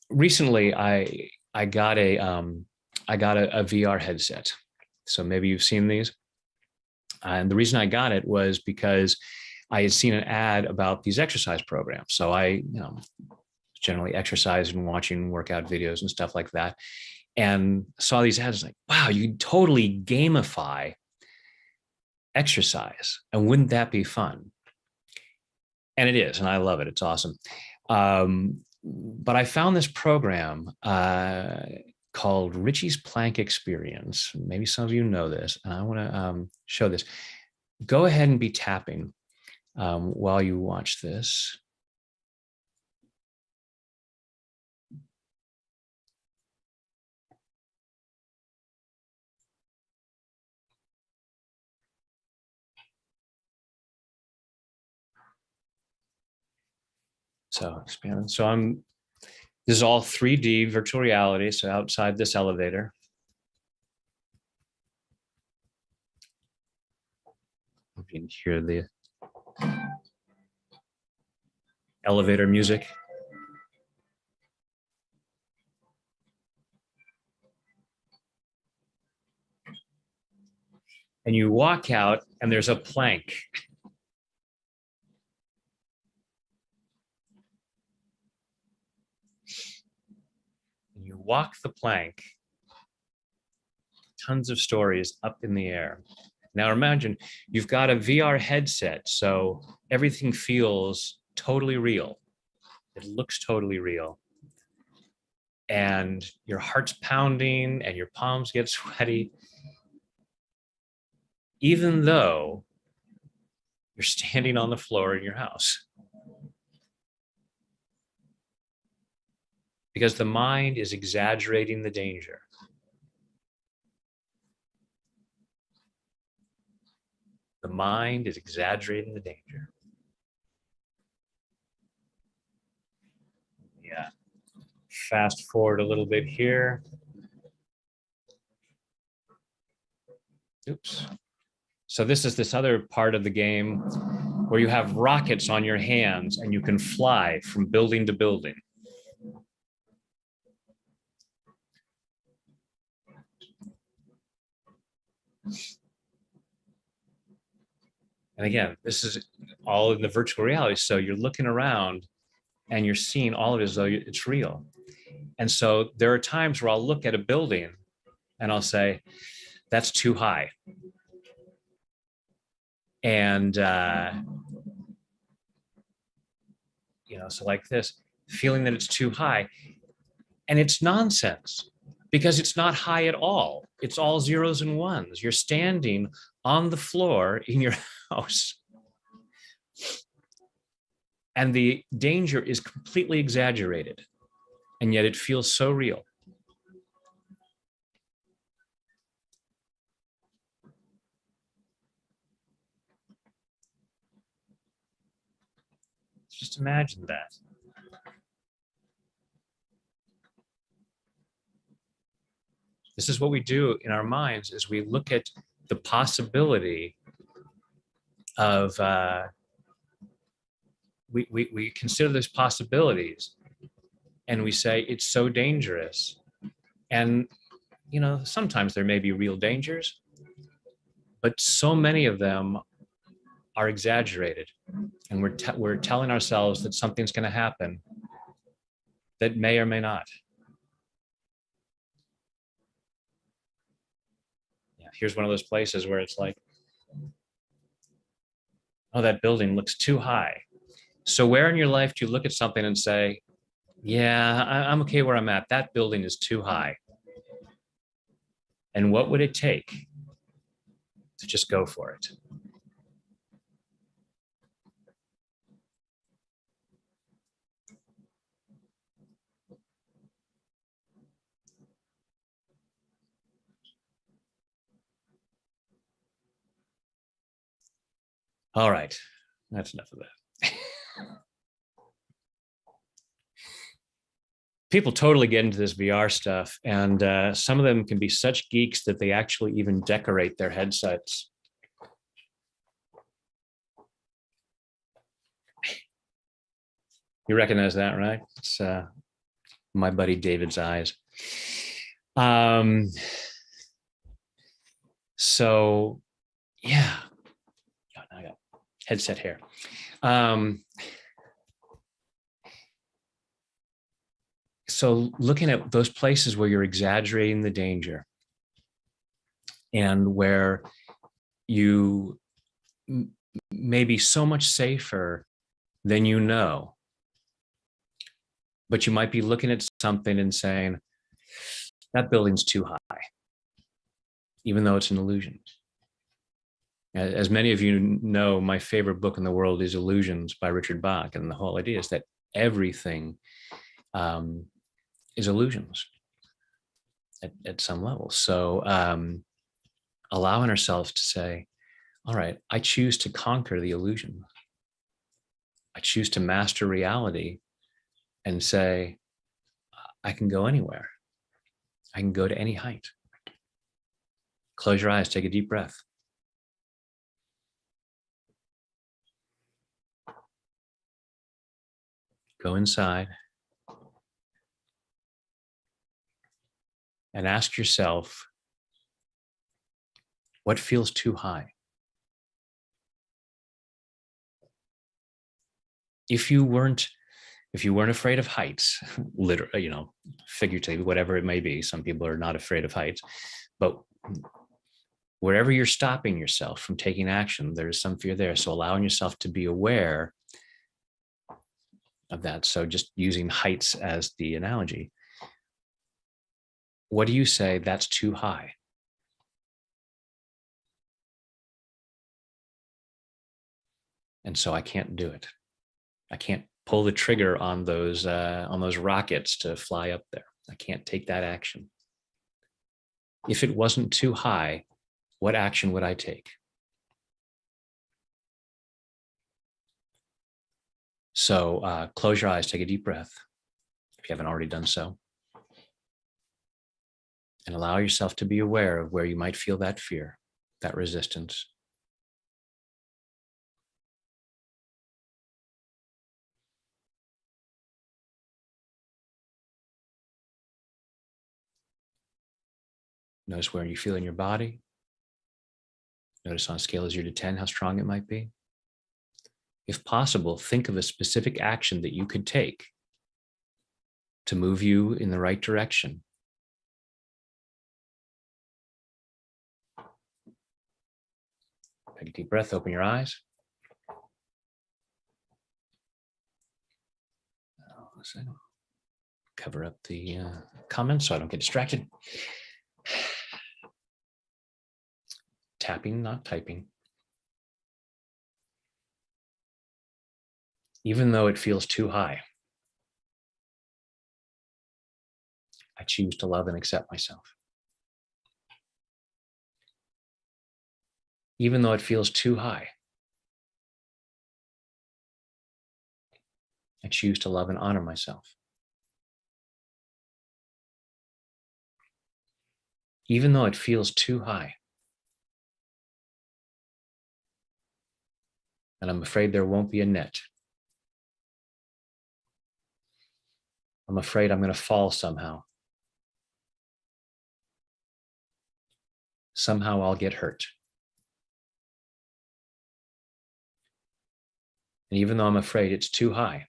recently I got a VR headset. So maybe you've seen these. And the reason I got it was because I had seen an ad about these exercise programs. So I generally exercise and watching workout videos and stuff like that. And saw these ads like, wow, you can totally gamify exercise. And wouldn't that be fun? And it is, and I love it. It's awesome. But I found this program called Richie's Plank Experience. Maybe some of you know this, and I want to show this. Go ahead and be tapping while you watch this. This is all 3D virtual reality. So outside this elevator. You can hear the elevator music. And you walk out and there's a plank. And you walk the plank, tons of stories up in the air. Now imagine you've got a VR headset, so everything feels totally real. It looks totally real. And your heart's pounding and your palms get sweaty, even though you're standing on the floor in your house. Because the mind is exaggerating the danger. The mind is exaggerating the danger. Yeah. Fast forward a little bit here. Oops. So this is this other part of the game where you have rockets on your hands and you can fly from building to building. And again, this is all in the virtual reality. So you're looking around and you're seeing all of it as though it's real. And so there are times where I'll look at a building and I'll say, that's too high. And, so like this, feeling that it's too high. And it's nonsense because it's not high at all. It's all zeros and ones. You're standing on the floor in your house. And the danger is completely exaggerated. And yet it feels so real. Just imagine that. This is what we do in our minds is we look at the possibility of, we consider those possibilities and we say it's so dangerous. And, sometimes there may be real dangers, but so many of them are exaggerated. And we're telling ourselves that something's going to happen that may or may not. Yeah, here's one of those places where it's like, oh, that building looks too high. So where in your life do you look at something and say, yeah, I'm okay where I'm at. That building is too high. And what would it take to just go for it? All right, that's enough of that. People totally get into this VR stuff, and some of them can be such geeks that they actually even decorate their headsets. You recognize that, right? It's my buddy David's eyes. Um, so yeah, oh, I got headset here. So looking at those places where you're exaggerating the danger and where you may be so much safer than you know, but you might be looking at something and saying, that building's too high, even though it's an illusion. As many of you know, my favorite book in the world is Illusions by Richard Bach. And the whole idea is that everything is illusions at some level. So allowing ourselves to say, all right, I choose to conquer the illusion. I choose to master reality and say, I can go anywhere. I can go to any height. Close your eyes, take a deep breath. Go inside and ask yourself, what feels too high? If you weren't afraid of heights, literally, figuratively, whatever it may be, some people are not afraid of heights, but wherever you're stopping yourself from taking action, there's some fear there. So allowing yourself to be aware of that. So just using heights as the analogy. What do you say that's too high? And so I can't do it. I can't pull the trigger on those rockets to fly up there. I can't take that action. If it wasn't too high, what action would I take? So close your eyes, take a deep breath, if you haven't already done so, and allow yourself to be aware of where you might feel that fear, that resistance. Notice where you feel in your body. Notice on a scale of 0 to 10 how strong it might be. If possible, think of a specific action that you could take to move you in the right direction. Take a deep breath, open your eyes. Cover up the comments so I don't get distracted. Tapping, not typing. Even though it feels too high, I choose to love and accept myself. Even though it feels too high, I choose to love and honor myself. Even though it feels too high, and I'm afraid there won't be a net. I'm afraid I'm going to fall somehow. Somehow I'll get hurt. And even though I'm afraid it's too high,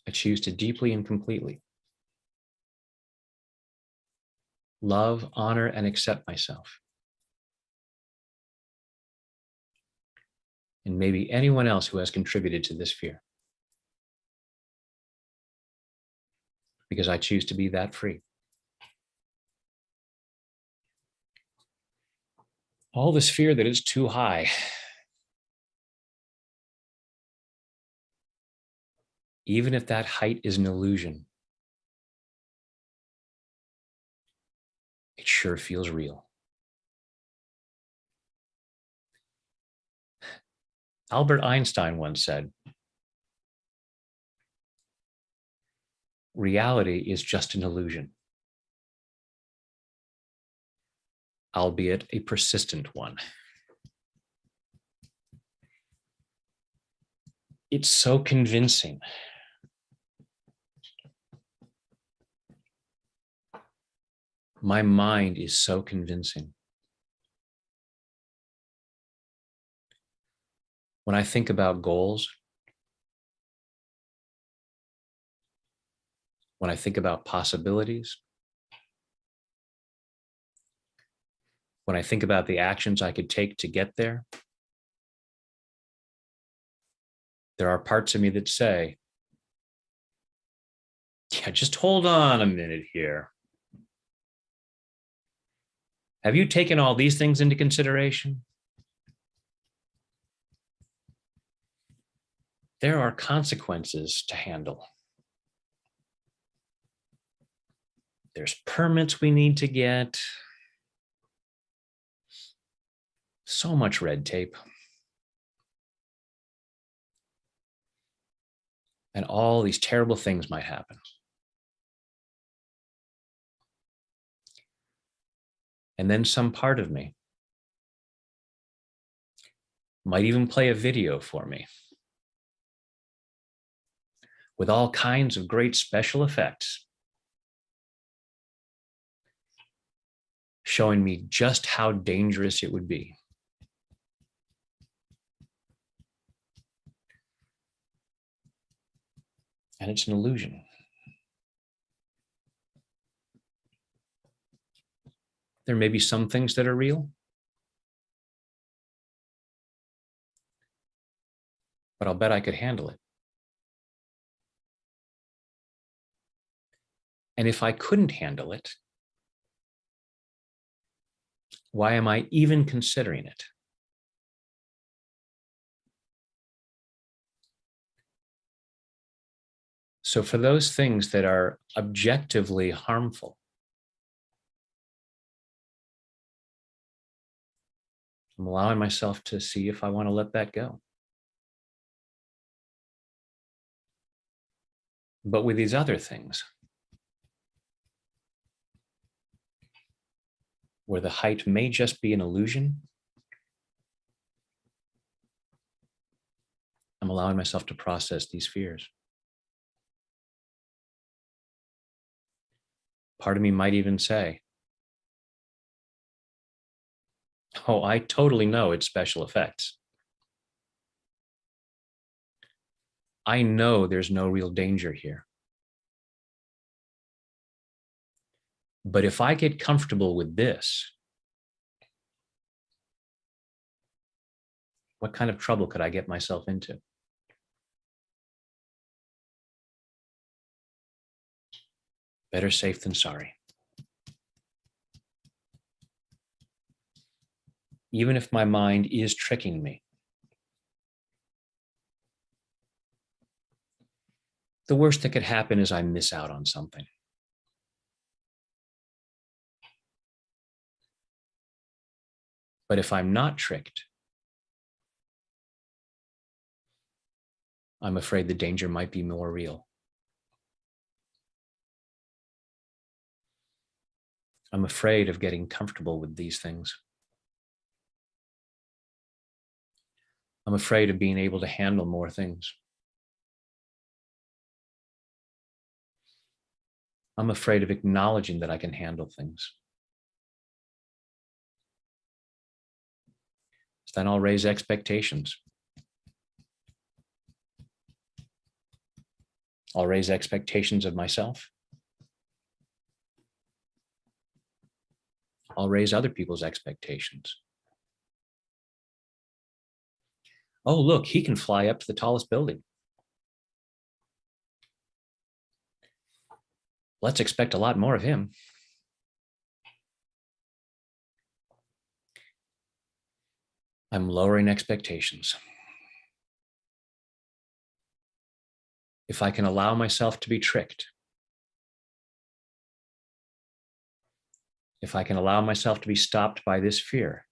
I choose to deeply and completely love, honor, and accept myself. And maybe anyone else who has contributed to this fear. Because I choose to be that free. All this fear that it's too high, even if that height is an illusion, it sure feels real. Albert Einstein once said, reality is just an illusion, albeit a persistent one. It's so convincing My mind is so convincing. When I think about goals, when I think about possibilities, when I think about the actions I could take to get there, there are parts of me that say, yeah, just hold on a minute here. Have you taken all these things into consideration? There are consequences to handle. There's permits we need to get. So much red tape. And all these terrible things might happen. And then some part of me might even play a video for me with all kinds of great special effects, showing me just how dangerous it would be. And it's an illusion. There may be some things that are real, but I'll bet I could handle it. And if I couldn't handle it, why am I even considering it? So for those things that are objectively harmful, I'm allowing myself to see if I want to let that go. But with these other things, where the height may just be an illusion, I'm allowing myself to process these fears. Part of me might even say, oh, I totally know it's special effects. I know there's no real danger here. But if I get comfortable with this, what kind of trouble could I get myself into? Better safe than sorry. Even if my mind is tricking me, the worst that could happen is I miss out on something. But if I'm not tricked, I'm afraid the danger might be more real. I'm afraid of getting comfortable with these things. I'm afraid of being able to handle more things. I'm afraid of acknowledging that I can handle things. So then I'll raise expectations. I'll raise expectations of myself. I'll raise other people's expectations. Oh, look, he can fly up to the tallest building. Let's expect a lot more of him. I'm lowering expectations. If I can allow myself to be tricked, if I can allow myself to be stopped by this fear,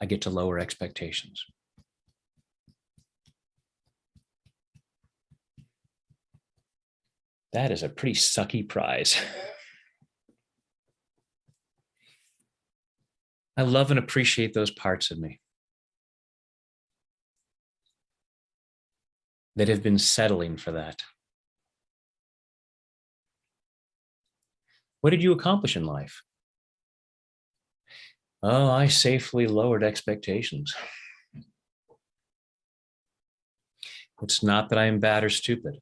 I get to lower expectations. That is a pretty sucky prize. I love and appreciate those parts of me that have been settling for that. What did you accomplish in life? Oh, I safely lowered expectations. It's not that I am bad or stupid.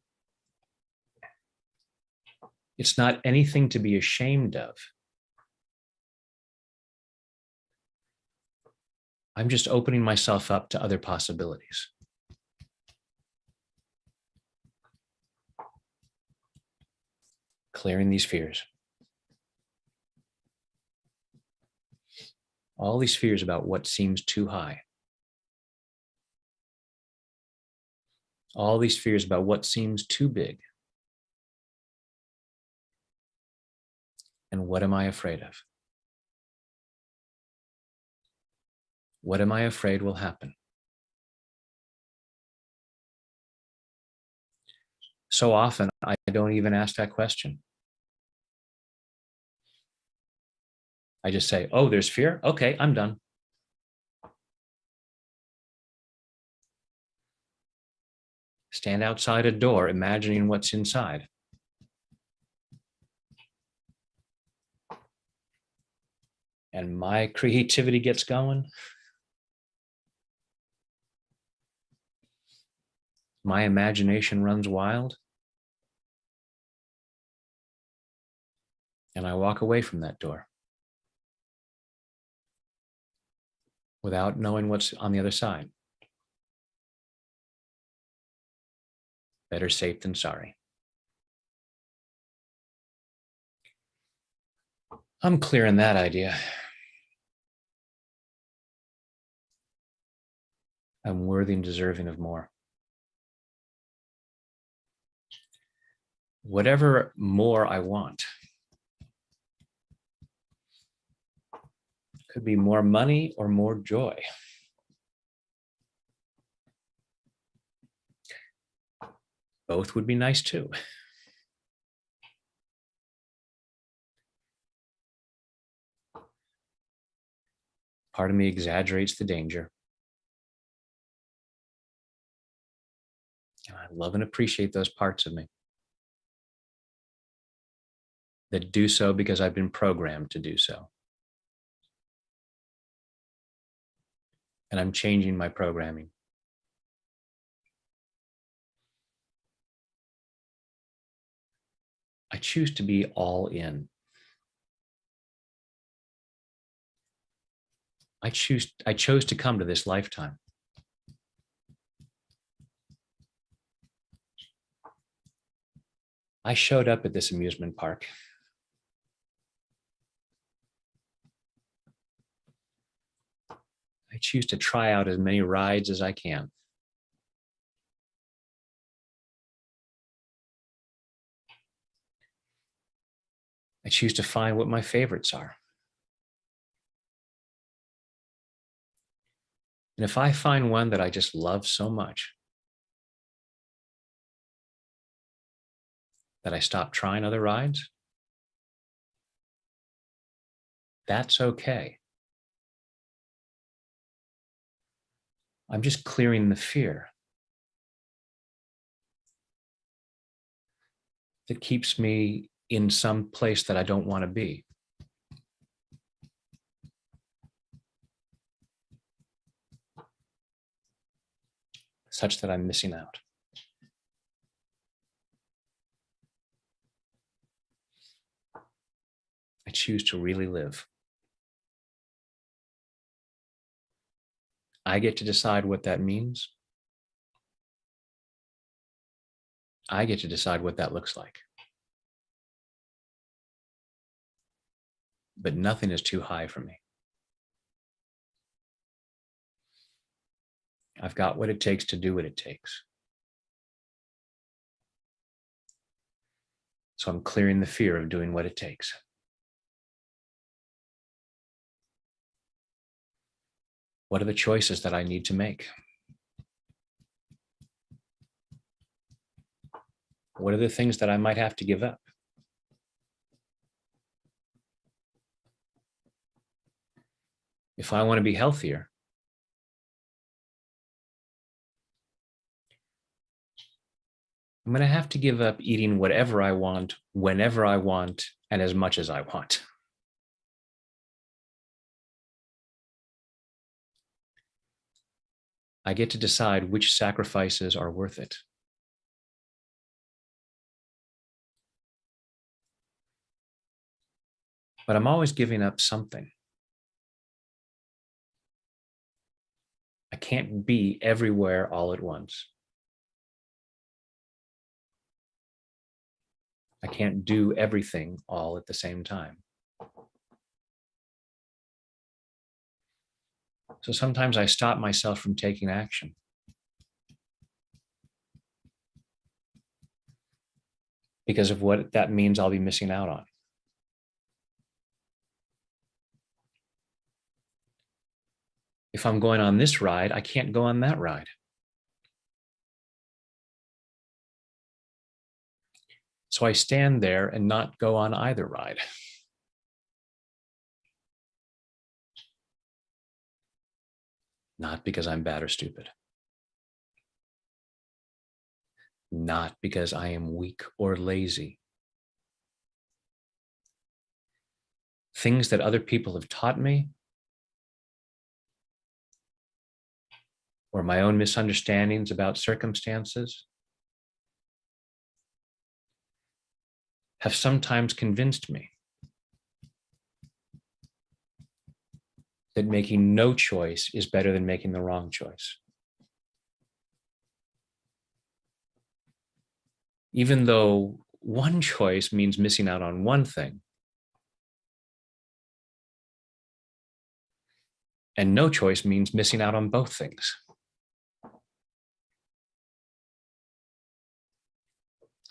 It's not anything to be ashamed of. I'm just opening myself up to other possibilities. Clearing these fears. All these fears about what seems too high. All these fears about what seems too big. And what am I afraid of? What am I afraid will happen? So often, I don't even ask that question. I just say, oh, there's fear? Okay, I'm done. Stand outside a door, imagining what's inside. And my creativity gets going. My imagination runs wild. And I walk away from that door without knowing what's on the other side. Better safe than sorry. I'm clearing that idea. I'm worthy and deserving of more. Whatever more I want. Could be more money or more joy. Both would be nice too. Part of me exaggerates the danger. And I love and appreciate those parts of me that do so because I've been programmed to do so. And I'm changing my programming. I choose to be all in. I chose to come to this lifetime. I showed up at this amusement park. I choose to try out as many rides as I can. I choose to find what my favorites are. And if I find one that I just love so much that I stop trying other rides, that's okay. I'm just clearing the fear that keeps me in some place that I don't want to be. Such that I'm missing out. I choose to really live. I get to decide what that means. I get to decide what that looks like. But nothing is too high for me. I've got what it takes to do what it takes. So I'm clearing the fear of doing what it takes. What are the choices that I need to make? What are the things that I might have to give up? If I want to be healthier, I'm going to have to give up eating whatever I want, whenever I want, and as much as I want. I get to decide which sacrifices are worth it. But I'm always giving up something. I can't be everywhere all at once. I can't do everything all at the same time. So sometimes I stop myself from taking action because of what that means I'll be missing out on. If I'm going on this ride, I can't go on that ride. So I stand there and not go on either ride. Not because I'm bad or stupid. Not because I am weak or lazy. Things that other people have taught me, or my own misunderstandings about circumstances, have sometimes convinced me that making no choice is better than making the wrong choice. Even though one choice means missing out on one thing, and no choice means missing out on both things.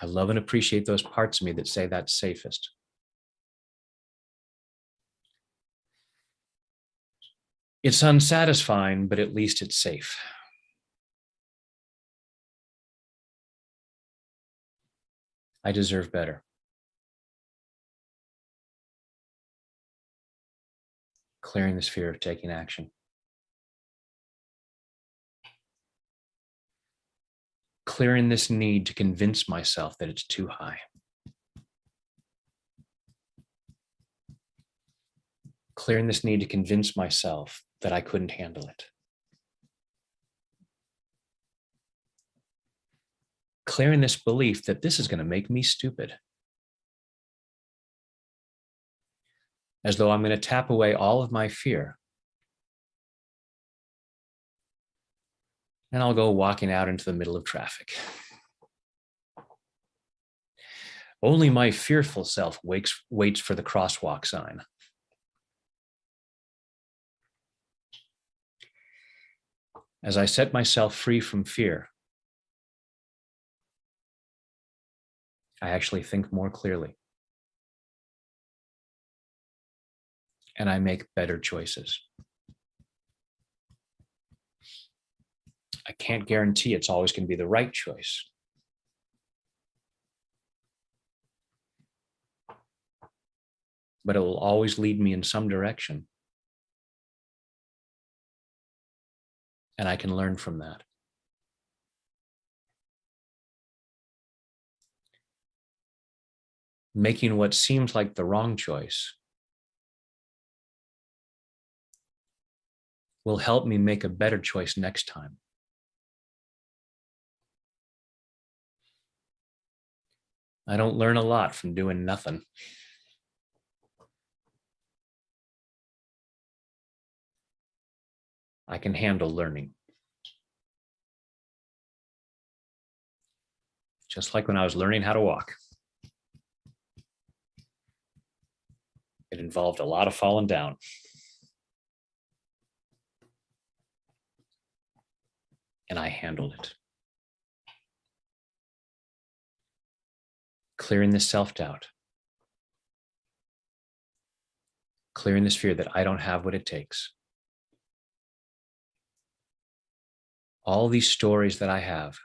I love and appreciate those parts of me that say that's safest. It's unsatisfying, but at least it's safe. I deserve better. Clearing this fear of taking action. Clearing this need to convince myself that it's too high. Clearing this need to convince myself that I couldn't handle it. Clearing this belief that this is going to make me stupid. As though I'm going to tap away all of my fear. And I'll go walking out into the middle of traffic. Only my fearful self waits for the crosswalk sign. As I set myself free from fear, I actually think more clearly. And I make better choices. I can't guarantee it's always going to be the right choice. But it will always lead me in some direction. And I can learn from that. Making what seems like the wrong choice will help me make a better choice next time. I don't learn a lot from doing nothing. I can handle learning. Just like when I was learning how to walk. It involved a lot of falling down. And I handled it. Clearing this self-doubt. Clearing this fear that I don't have what it takes. All these stories that I have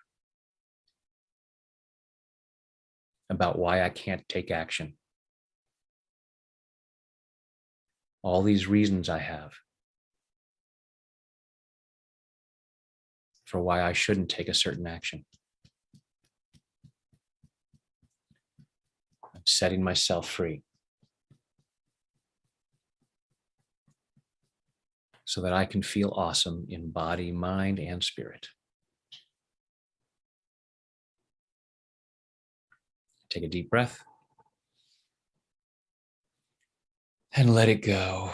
about why I can't take action. All these reasons I have for why I shouldn't take a certain action. I'm setting myself free. so that I can feel awesome in body, mind, and spirit. Take a deep breath and let it go.